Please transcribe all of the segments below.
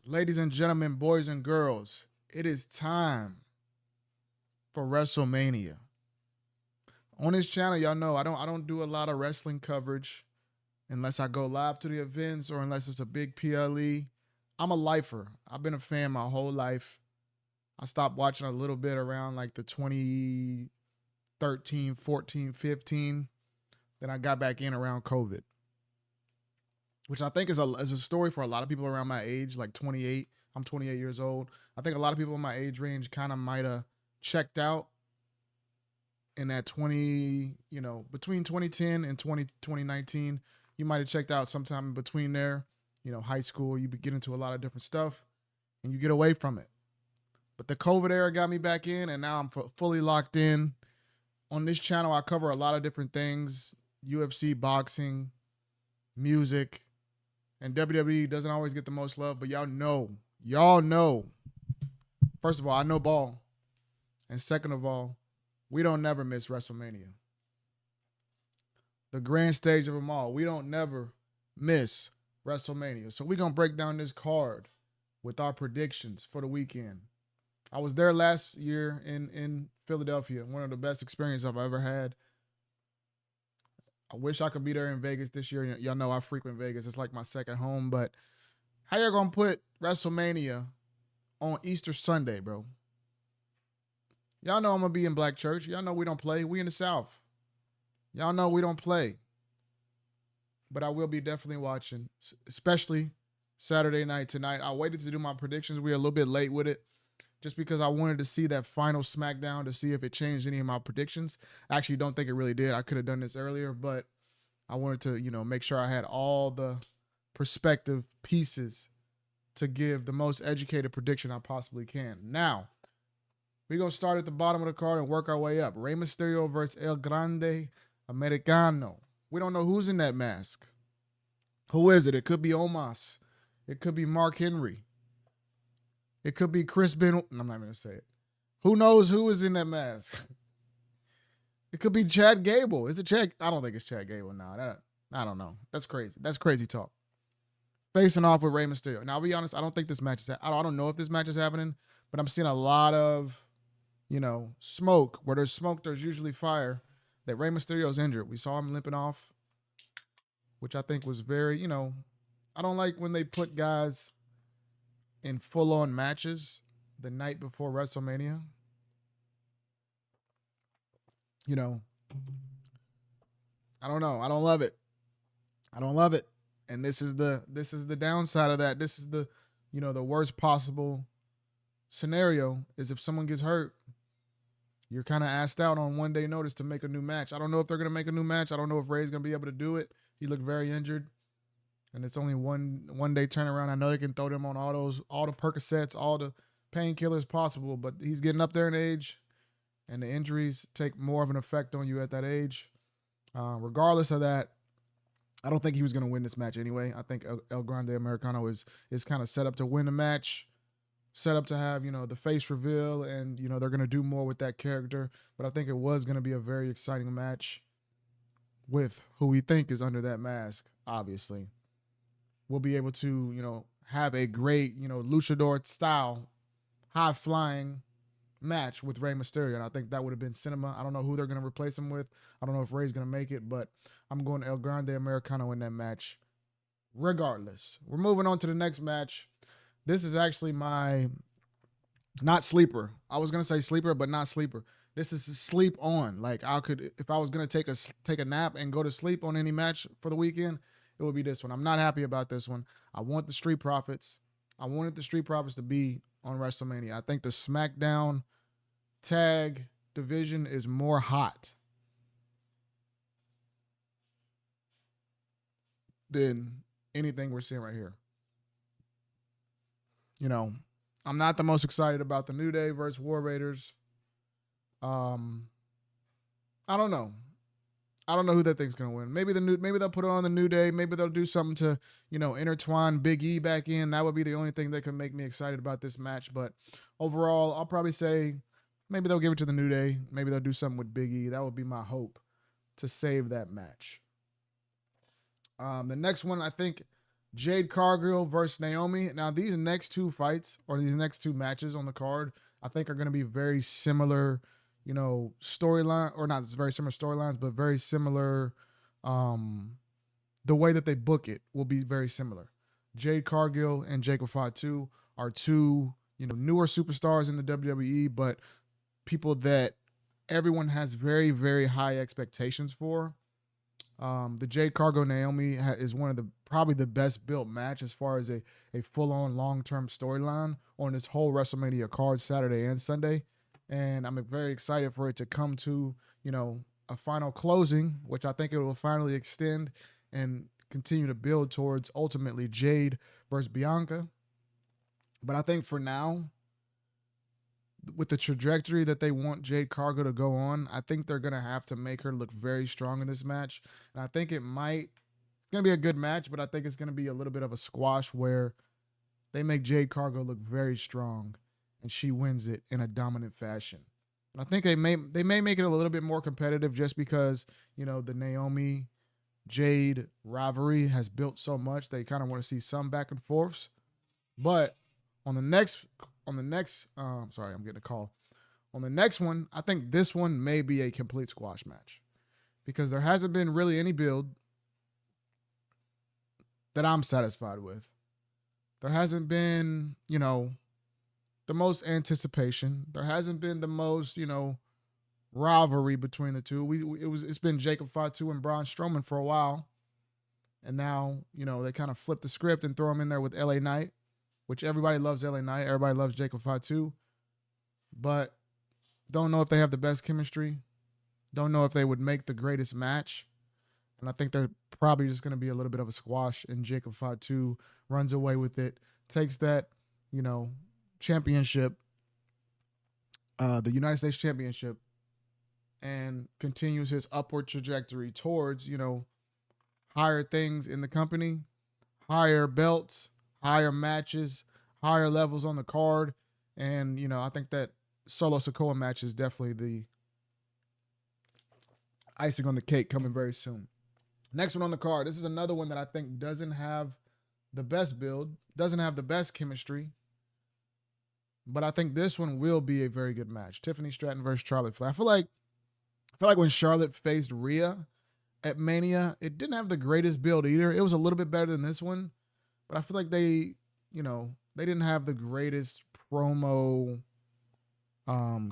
Ladies and gentlemen, boys and girls, it is time for WrestleMania. On this channel, y'all know I don't do a lot of wrestling coverage unless I go live to the events or unless it's a big PLE. I'm a lifer. I've been a fan my whole life. I stopped watching a little bit around like the 2013, 14, 15. Then I got back in around COVID, which I think is a story for a lot of people around my age, like 28. I'm 28 years old. I think a lot of people in my age range kind of might have checked out in that 20, between 2010 and 2019. You might have checked out sometime in between there. High school, you get into a lot of different stuff and you get away from it. But the COVID era got me back in, and now I'm fully locked in. On this channel, I cover a lot of different things: UFC, boxing, music, and WWE doesn't always get the most love, but y'all know. First of all, I know ball. And second of all, we don't never miss WrestleMania. The grand stage of them all. We don't never miss WrestleMania. So we're going to break down this card with our predictions for the weekend. I was there last year in Philadelphia. One of the best experiences I've ever had. I wish I could be there in Vegas this year. Y'all know I frequent Vegas. It's like my second home. But how y'all going to put WrestleMania on Easter Sunday, bro? Y'all know I'm going to be in Black Church. Y'all know we don't play. We in the South. Y'all know we don't play. But I will be definitely watching, especially Saturday night tonight. I waited to do my predictions. We were a little bit late with it just because I wanted to see that final SmackDown to see if it changed any of my predictions. I actually don't think it really did. I could have done this earlier, but I wanted to, make sure I had all the perspective pieces to give the most educated prediction I possibly can. Now, we're going to start at the bottom of the card and work our way up. Rey Mysterio versus El Grande Americano. We don't know who's in that mask. Who is it? It could be Omos. It could be Mark Henry. It could be Chris Benoit. I'm not going to say it. Who knows who is in that mask? It could be Chad Gable. Is it Chad? I don't think it's Chad Gable now. I don't know. That's crazy. That's crazy talk. Facing off with Rey Mysterio. Now, I'll be honest. I don't think this match is. I don't know if this match is happening, but I'm seeing a lot of, smoke. Where there's smoke, there's usually fire. That Rey Mysterio's injured. We saw him limping off, which I think was very, I don't like when they put guys in full-on matches the night before WrestleMania. I don't know. I don't love it. And this is the downside of that. This is the worst possible scenario is if someone gets hurt, you're kind of asked out on 1 day notice to make a new match. I don't know if they're going to make a new match. I don't know if Rey's going to be able to do it. He looked very injured. And it's only one day turnaround. I know they can throw them on all the Percocets, all the painkillers possible, but he's getting up there in age, and the injuries take more of an effect on you at that age. Regardless of that, I don't think he was going to win this match anyway. I think El Grande Americano is kind of set up to win the match, set up to have, the face reveal, and, they're going to do more with that character. But I think it was going to be a very exciting match with who we think is under that mask, obviously. We'll be able to, have a great, luchador style, high flying match with Rey Mysterio. And I think that would have been cinema. I don't know who they're going to replace him with. I don't know if Rey's going to make it, but I'm going El Grande Americano in that match regardless. We're moving on to the next match. This is actually my not sleeper. I was going to say sleeper, but not sleeper. This is sleep on. Like if I was going to take a nap and go to sleep on any match for the weekend, it would be this one. I'm not happy about this one. I want the Street Profits. I wanted the Street Profits to be on WrestleMania. I think the SmackDown tag division is more hot than anything we're seeing right here. I'm not the most excited about the New Day versus War Raiders. I don't know. I don't know who that thing's gonna win. Maybe they'll put it on the New Day. Maybe they'll do something to, intertwine Big E back in. That would be the only thing that can make me excited about this match. But overall, I'll probably say maybe they'll give it to the New Day. Maybe they'll do something with Big E. That would be my hope to save that match. The next one, I think Jade Cargill versus Naomi. Now, these next two fights or these next two matches on the card, I think are going to be very similar, storyline, or not very similar storylines, but very similar. The way that they book it will be very similar. Jade Cargill and Jacob Fatu are two, newer superstars in the WWE, but people that everyone has very, very high expectations for. The Jade Cargill Naomi is one of the probably the best built match as far as a full on long term storyline on this whole WrestleMania card Saturday and Sunday, and I'm very excited for it to come to a final closing, which I think it will finally extend and continue to build towards ultimately Jade versus Bianca. But I think for now, with the trajectory that they want Jade Cargill to go on, I think they're going to have to make her look very strong in this match. And I think it's going to be a good match, but I think it's going to be a little bit of a squash where they make Jade Cargill look very strong and she wins it in a dominant fashion. And I think they may make it a little bit more competitive just because, the Naomi Jade rivalry has built so much. They kind of want to see some back and forths. But on the next, sorry, I'm getting a call. On the next one, I think this one may be a complete squash match because there hasn't been really any build that I'm satisfied with. There hasn't been, the most anticipation. There hasn't been the most, rivalry between the two. It's been Jacob Fatu and Braun Strowman for a while, and now they kind of flip the script and throw him in there with LA Knight, which everybody loves LA Knight, everybody loves Jacob Fatu, but don't know if they have the best chemistry. Don't know if they would make the greatest match, and I think they're probably just going to be a little bit of a squash. And Jacob Fatu runs away with it, takes that championship, the United States Championship, and continues his upward trajectory towards, higher things in the company, higher belts, higher matches, higher levels on the card. And, I think that Solo Sikoa match is definitely the icing on the cake coming very soon. Next one on the card. This is another one that I think doesn't have the best build, doesn't have the best chemistry, but I think this one will be a very good match. Tiffany Stratton versus Charlotte Flair. I feel like when Charlotte faced Rhea at Mania, it didn't have the greatest build either. It was a little bit better than this one, but I feel like they didn't have the greatest promo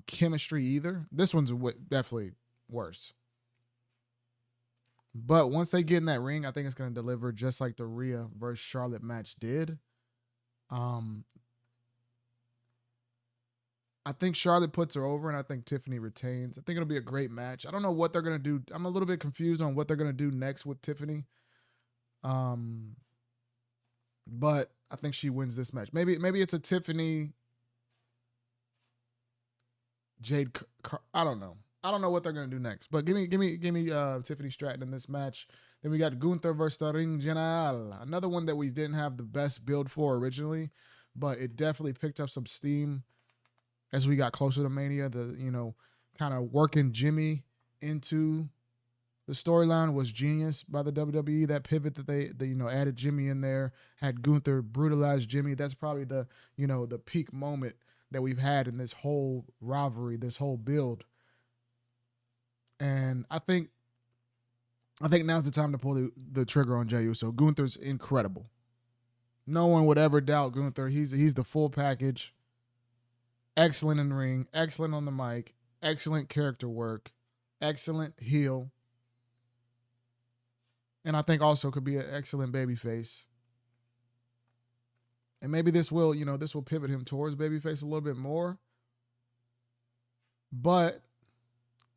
chemistry either. This one's definitely worse. But once they get in that ring, I think it's going to deliver just like the Rhea versus Charlotte match did. I think Charlotte puts her over, and I think Tiffany retains. I think it'll be a great match. I don't know what they're going to do. I'm a little bit confused on what they're going to do next with Tiffany. But I think she wins this match. Maybe it's a Tiffany Jade. I don't know. I don't know what they're going to do next. But give me Tiffany Stratton in this match. Then we got Gunther versus the Ring General. Another one that we didn't have the best build for originally, but it definitely picked up some steam as we got closer to Mania. The kind of working Jimmy into the storyline was genius by the WWE. That pivot that they added Jimmy in there, had Gunther brutalize Jimmy. That's probably the peak moment that we've had in this whole rivalry, this whole build. And I think now's the time to pull the trigger on Jey Uso. Gunther's incredible. No one would ever doubt Gunther. He's the full package. Excellent in the ring, excellent on the mic, excellent character work, excellent heel. And I think also could be an excellent babyface. And maybe this will pivot him towards babyface a little bit more. But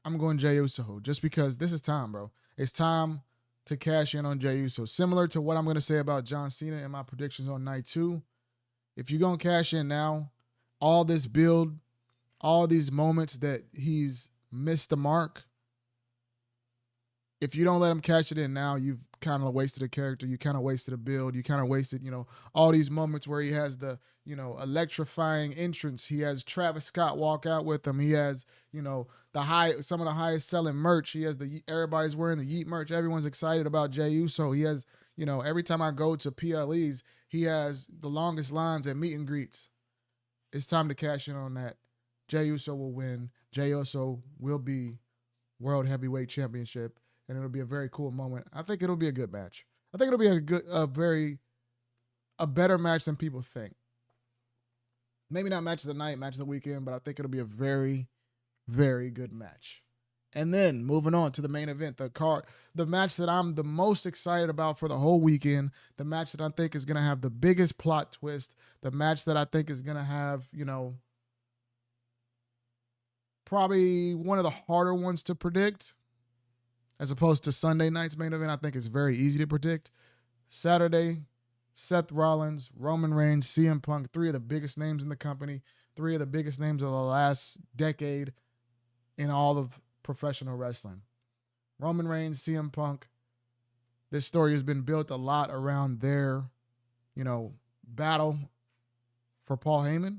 I'm going Jey Uso just because this is time, bro. It's time to cash in on Jey Uso. Similar to what I'm going to say about John Cena in my predictions on night 2. If you're going to cash in now, all this build, all these moments that he's missed the mark, if you don't let him cash it in now, you've kind of wasted a character. You kind of wasted a build. You kind of wasted, all these moments where he has the, electrifying entrance. He has Travis Scott walk out with him. He has, some of the highest selling merch. He has everybody's wearing the Yeet merch. Everyone's excited about Jey Uso. He has, every time I go to PLEs, he has the longest lines at meet and greets. It's time to cash in on that. Jey Uso will win. Jey Uso will be World Heavyweight Championship, and it'll be a very cool moment. I think it'll be a good match. I think it'll be a better match than people think. Maybe not match of the night, match of the weekend, but I think it'll be a very, very good match. And then moving on to the main event, the match that I'm the most excited about for the whole weekend, the match that I think is going to have the biggest plot twist, the match that I think is going to have, probably one of the harder ones to predict, as opposed to Sunday night's main event. I think it's very easy to predict. Saturday, Seth Rollins, Roman Reigns, CM Punk, three of the biggest names in the company, three of the biggest names of the last decade in all of professional wrestling. Roman Reigns, CM Punk. This story has been built a lot around their, battle for Paul Heyman.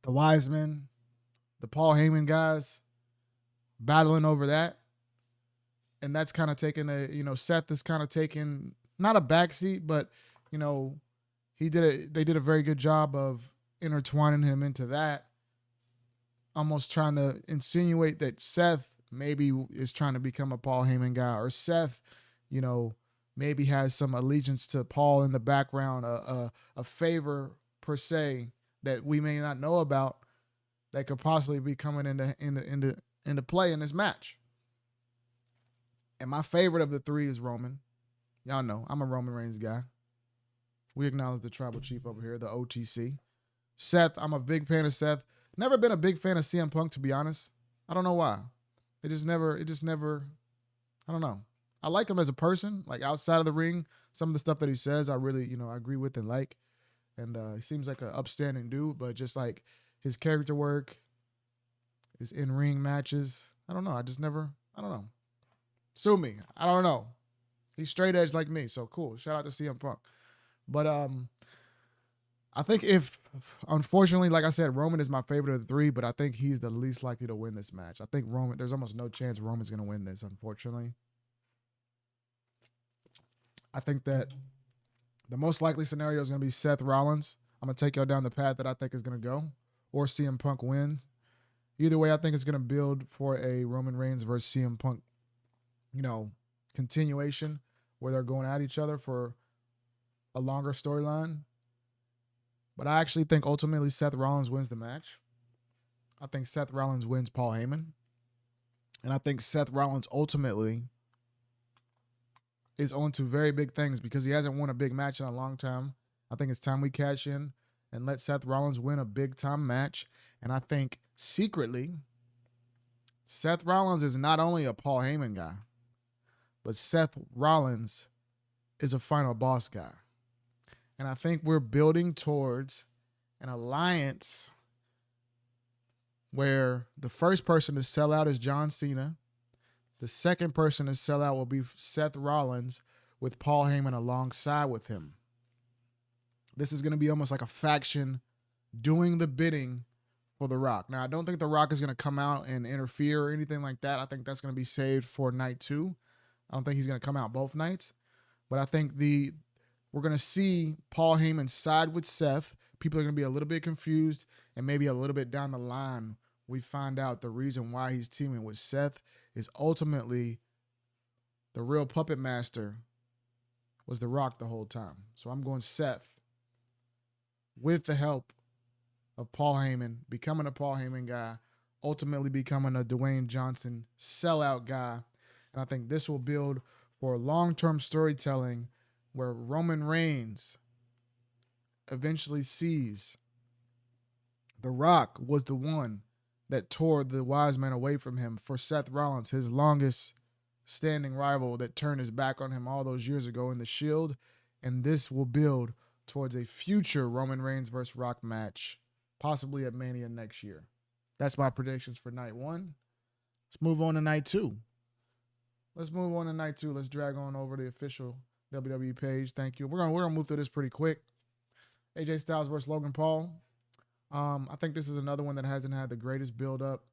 The Wise Men, the Paul Heyman guys battling over that. And that's kind of taken Seth is kind of taken not a backseat, but, they did a very good job of intertwining him into that. Almost trying to insinuate that Seth maybe is trying to become a Paul Heyman guy, or Seth, maybe has some allegiance to Paul in the background, a favor per se that we may not know about that could possibly be coming into play in this match. And my favorite of the three is Roman. Y'all know I'm a Roman Reigns guy. We acknowledge the tribal chief over here, the OTC. Seth, I'm a big fan of Seth. Never been a big fan of CM Punk, to be honest. I don't know why. It just never, I don't know. I like him as a person, like outside of the ring. Some of the stuff that he says, I really, I agree with and like. And he seems like an upstanding dude, but just like his character work, his in-ring matches, I don't know. I don't know. Sue me. I don't know. He's straight edge like me, so cool. Shout out to CM Punk. But I think unfortunately, like I said, Roman is my favorite of the three, but I think he's the least likely to win this match. I think there's almost no chance Roman's going to win this, unfortunately. I think that the most likely scenario is going to be Seth Rollins. I'm going to take y'all down the path that I think is going to go, or CM Punk wins. Either way, I think it's going to build for a Roman Reigns versus CM Punk, continuation where they're going at each other for a longer storyline. But I actually think ultimately Seth Rollins wins the match. I think Seth Rollins wins Paul Heyman. And I think Seth Rollins ultimately is on to very big things because he hasn't won a big match in a long time. I think it's time we cash in and let Seth Rollins win a big time match. And I think secretly, Seth Rollins is not only a Paul Heyman guy, but Seth Rollins is a final boss guy. And I think we're building towards an alliance where the first person to sell out is John Cena. The second person to sell out will be Seth Rollins with Paul Heyman alongside with him. This is going to be almost like a faction doing the bidding for The Rock. Now, I don't think The Rock is going to come out and interfere or anything like that. I think that's going to be saved for night 2. I don't think he's going to come out both nights. But I think we're going to see Paul Heyman side with Seth. People are going to be a little bit confused, and maybe a little bit down the line, we find out the reason why he's teaming with Seth is ultimately the real puppet master was The Rock the whole time. So I'm going Seth with the help of Paul Heyman, becoming a Paul Heyman guy, ultimately becoming a Dwayne Johnson sellout guy. And I think this will build for long-term storytelling where Roman Reigns eventually sees The Rock was the one that tore the wise man away from him for Seth Rollins, his longest standing rival that turned his back on him all those years ago in the Shield. And this will build towards a future Roman Reigns versus Rock match, possibly at Mania next year. That's my predictions for night 1. Let's move on to night 2. Let's drag on over the official WWE page. Thank you. We're gonna move through this pretty quick. AJ Styles versus Logan Paul. I think this is another one that hasn't had the greatest build up,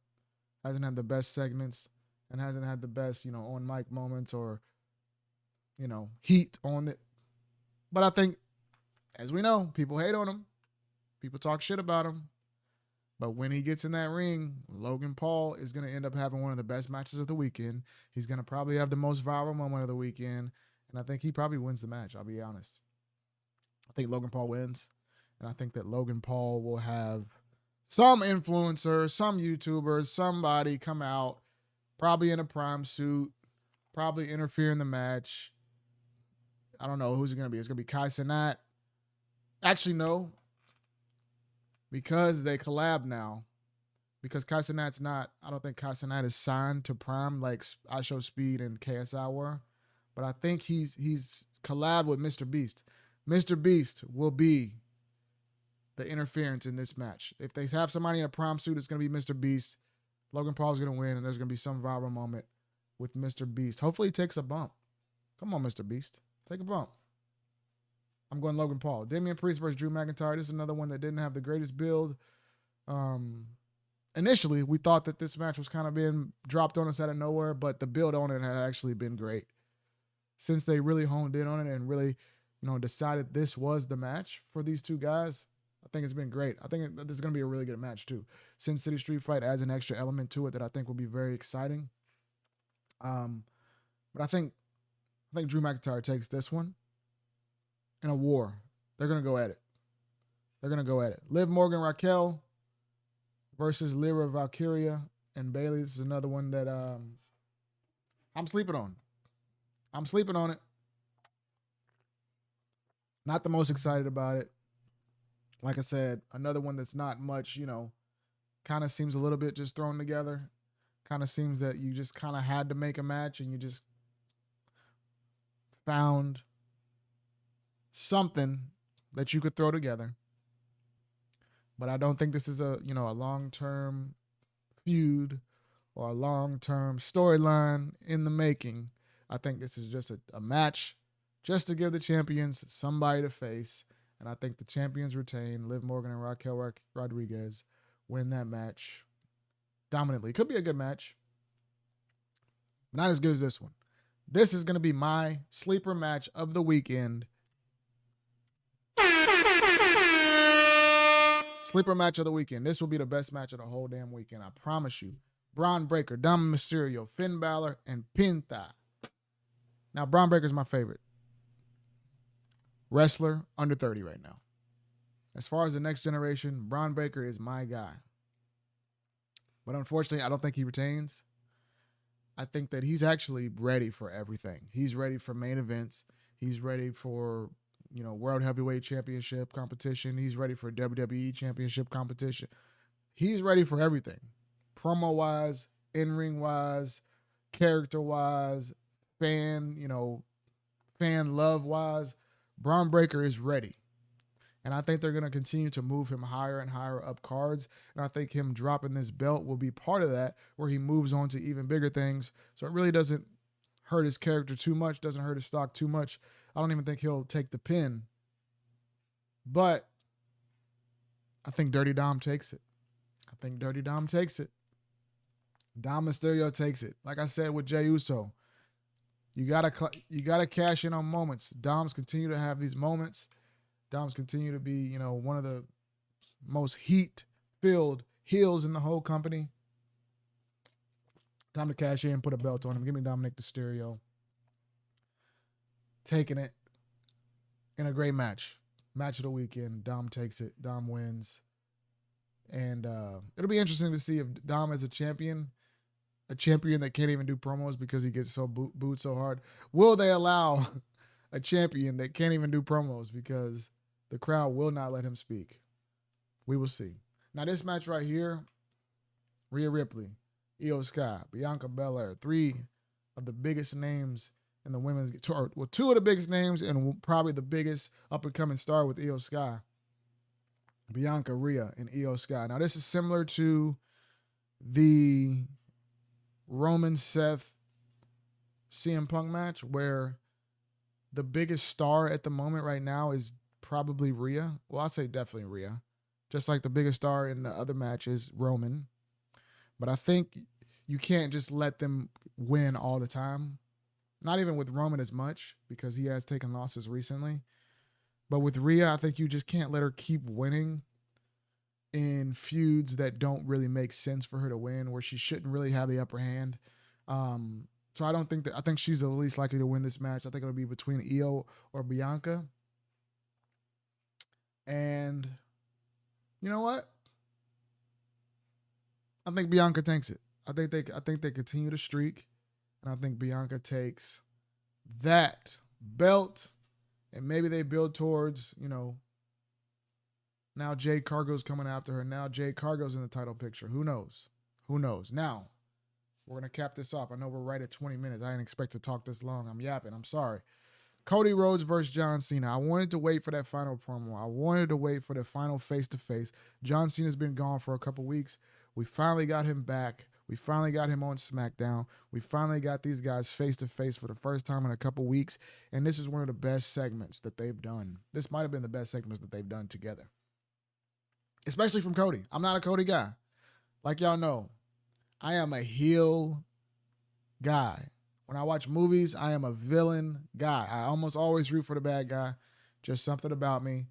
hasn't had the best segments, and hasn't had the best, on mic moments or, heat on it. But I think, as we know, people hate on him. People talk shit about him. But when he gets in that ring, Logan Paul is going to end up having one of the best matches of the weekend. He's going to probably have the most viral moment of the weekend. And I think he probably wins the match, I'll be honest. I think Logan Paul wins. And I think that Logan Paul will have some influencer, some YouTuber, somebody come out, probably in a prime suit, probably interfere in the match. I don't know who's it going to be. It's going to be Kai Cenat. Actually, no. Because they collab now. Because Kai Cenat's not, I don't think Kai Cenat is signed to Prime like I Show Speed and KSI were. But I think he's collab with Mr. Beast. Mr. Beast will be the interference in this match. If they have somebody in a prime suit, it's going to be Mr. Beast. Logan Paul's going to win, and there's going to be some viral moment with Mr. Beast. Hopefully he takes a bump. Come on, Mr. Beast. Take a bump. I'm going Logan Paul. Damian Priest versus Drew McIntyre. This is another one that didn't have the greatest build. Initially, we thought that this match was kind of being dropped on us out of nowhere, but the build on it had actually been great. Since they really honed in on it and really, decided this was the match for these two guys, I think it's been great. I think this is going to be a really good match too. Sin City Street Fight adds an extra element to it that I think will be very exciting. But I think Drew McIntyre takes this one in a war. They're going to go at it. Liv Morgan, Raquel versus Lyra Valkyria and Bayley. This is another one that I'm sleeping on. It. Not the most excited about it. Like I said, another one that's not much, kind of seems a little bit just thrown together. Kind of seems that you just kind of had to make a match and you just found something that you could throw together. But I don't think this is a long-term feud or a long-term storyline in the making. I think this is just a match just to give the champions somebody to face. And I think the champions retain. Liv Morgan and Raquel Rodriguez win that match dominantly. Could be a good match. Not as good as this one. This is going to be my sleeper match of the weekend. Sleeper match of the weekend. This will be the best match of the whole damn weekend. I promise you. Bron Breakker, Dom Mysterio, Finn Balor, and Pinta. Now, Bron Breakker's my favorite wrestler under 30 right now. As far as the next generation, Bron Breakker is my guy. But unfortunately, I don't think he retains. I think that he's actually ready for everything. He's ready for main events. He's ready for, World Heavyweight Championship competition. He's ready for WWE Championship competition. He's ready for everything. Promo-wise, in-ring-wise, character-wise, fan love-wise. Bron Breakker is ready. And I think they're going to continue to move him higher and higher up cards. And I think him dropping this belt will be part of that, where he moves on to even bigger things. So it really doesn't hurt his character too much, doesn't hurt his stock too much. I don't even think he'll take the pin. But I think Dirty Dom takes it. Dom Mysterio takes it. Like I said with Jey Uso, you gotta cash in on moments. Doms continue to have these moments. Doms continue to be, one of the most heat-filled heels in the whole company. Time to cash in, put a belt on him. Give me Dominic Mysterio. Taking it in a great match. Match of the weekend. Dom takes it. Dom wins. And it'll be interesting to see if Dom is a champion that can't even do promos because he gets so booed so hard. Will they allow a champion that can't even do promos because the crowd will not let him speak? We will see. Now this match right here, Rhea Ripley, Io Sky, Bianca Belair, three of the biggest names in the women's, two of the biggest names and probably the biggest up-and-coming star with Io Sky. Bianca, Rhea, and Io Sky. Now this is similar to the Roman Seth CM Punk match where the biggest star at the moment right now is probably Rhea. Well, I'll say definitely Rhea. Just like the biggest star in the other match is Roman. But I think you can't just let them win all the time. Not even with Roman as much because he has taken losses recently. But with Rhea, I think you just can't let her keep winning in feuds that don't really make sense for her to win, where she shouldn't really have the upper hand. So I don't think that. I think she's the least likely to win this match. I think it'll be between Io or Bianca. And you know what? I think Bianca takes it. I think they continue to streak, and I think Bianca takes that belt, and maybe they build towards, now Jade Cargo's coming after her. Now Jade Cargo's in the title picture. Who knows? Who knows? Now, we're going to cap this off. I know we're right at 20 minutes. I didn't expect to talk this long. I'm yapping. I'm sorry. Cody Rhodes versus John Cena. I wanted to wait for that final promo. I wanted to wait for the final face-to-face. John Cena's been gone for a couple weeks. We finally got him back. We finally got him on SmackDown. We finally got these guys face-to-face for the first time in a couple weeks. And this is one of the best segments that they've done. This might have been the best segments that they've done together. Especially from Cody. I'm not a Cody guy. Like y'all know, I am a heel guy. When I watch movies, I am a villain guy. I almost always root for the bad guy. Just something about me.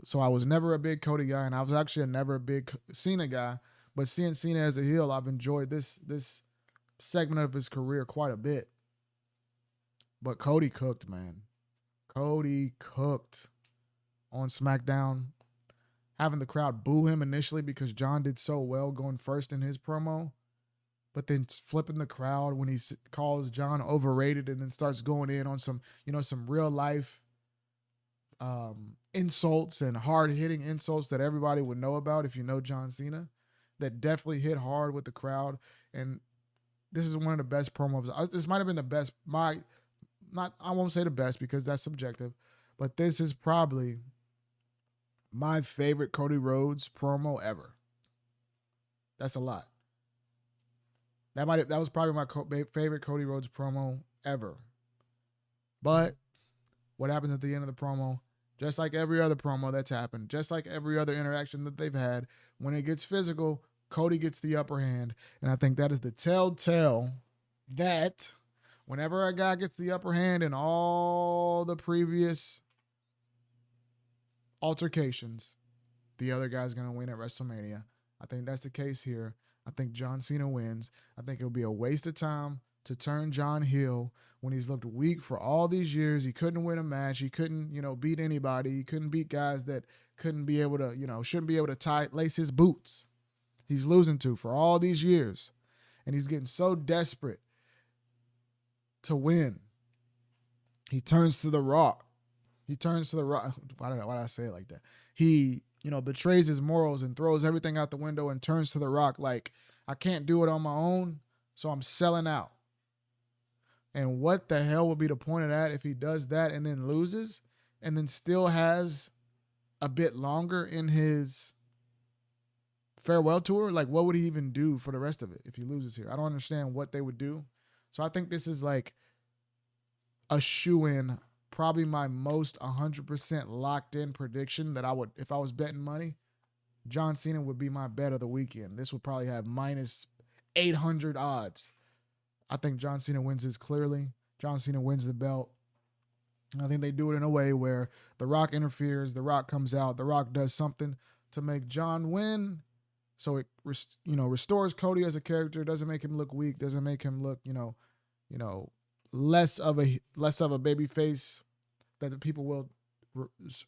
So I was never a big Cody guy, and I was actually never a big Cena guy. But seeing Cena as a heel, I've enjoyed this segment of his career quite a bit. But Cody cooked, man. Cody cooked on SmackDown. Having the crowd boo him initially because John did so well going first in his promo. But then flipping the crowd when he calls John overrated and then starts going in on some real life insults and hard hitting insults that everybody would know about if you know John Cena. That definitely hit hard with the crowd. And this is one of the best promos. This might have been the best. I won't say the best because that's subjective, but this is probably my favorite Cody Rhodes promo ever. That's a lot. That was probably my favorite Cody Rhodes promo ever. But what happens at the end of the promo, just like every other promo that's happened, just like every other interaction that they've had, when it gets physical, Cody gets the upper hand. And I think that is the telltale that whenever a guy gets the upper hand in all the previous altercations, the other guy's going to win at WrestleMania. I think that's the case here. I think John Cena wins. I think it'll be a waste of time to turn John heel when he's looked weak for all these years. He couldn't win a match. He couldn't, beat anybody. He couldn't beat guys that couldn't be able to, shouldn't be able to lace his boots. He's losing to for all these years. And he's getting so desperate to win. He turns to The Rock. Why did I say it like that? He, betrays his morals and throws everything out the window and turns to The Rock like, I can't do it on my own, so I'm selling out. And what the hell would be the point of that if he does that and then loses and then still has a bit longer in his farewell tour? Like, what would he even do for the rest of it if he loses here? I don't understand what they would do. So I think this is like a shoe-in, probably my most 100% locked in prediction that I would, if I was betting money, John Cena would be my bet of the weekend. This would probably have minus 800 odds. I think John Cena wins this clearly. John Cena wins the belt. I think they do it in a way where The Rock interferes, The Rock comes out, The Rock does something to make John win. So it restores Cody as a character, doesn't make him look weak, doesn't make him look, less of a baby face that the people will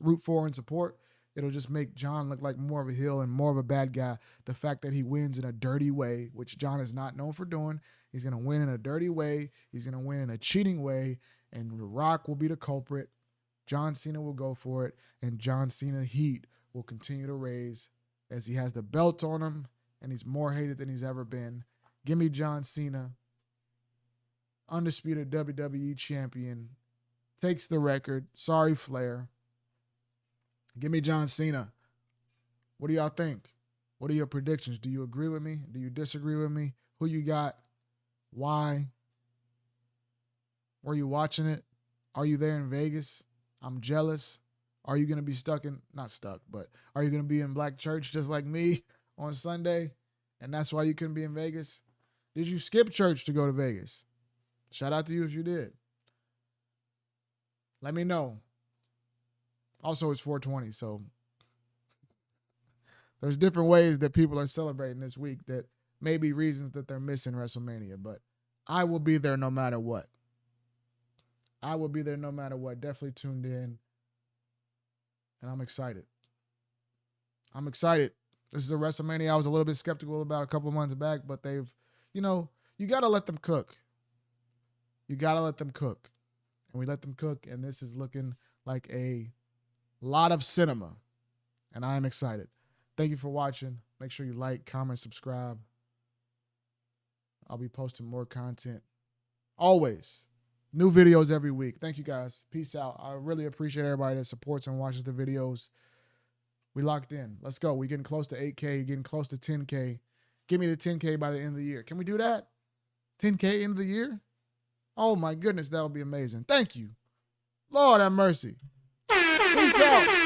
root for and support. It'll just make John look like more of a heel and more of a bad guy. The fact that he wins in a dirty way, which John is not known for doing. He's going to win in a dirty way. He's going to win in a cheating way. And The Rock will be the culprit. John Cena will go for it. And John Cena heat will continue to raise as he has the belt on him. And he's more hated than he's ever been. Give me John Cena. Undisputed WWE champion. Takes the record. Sorry, Flair. Give me John Cena. What do y'all think? What are your predictions? Do you agree with me? Do you disagree with me? Who you got? Why? Were you watching it? Are you there in Vegas? I'm jealous. Are you going to be not stuck, but are you going to be in black church just like me on Sunday? And that's why you couldn't be in Vegas? Did you skip church to go to Vegas? Shout out to you if you did. Let me know. Also, it's 420, so there's different ways that people are celebrating this week that may be reasons that they're missing WrestleMania, but I will be there no matter what. I will be there no matter what. Definitely tuned in, and I'm excited. I'm excited. This is a WrestleMania I was a little bit skeptical about a couple months back, but they've, you got to let them cook. You got to let them cook. And we let them cook, and this is looking like a lot of cinema, and I am excited. Thank you for watching. Make sure you like, comment, subscribe. I'll be posting more content. Always. New videos every week. Thank you, guys. Peace out. I really appreciate everybody that supports and watches the videos. We locked in. Let's go. We're getting close to 8K, getting close to 10K. Give me the 10K by the end of the year. Can we do that? 10K end of the year? Oh, my goodness. That would be amazing. Thank you. Lord have mercy. Peace out.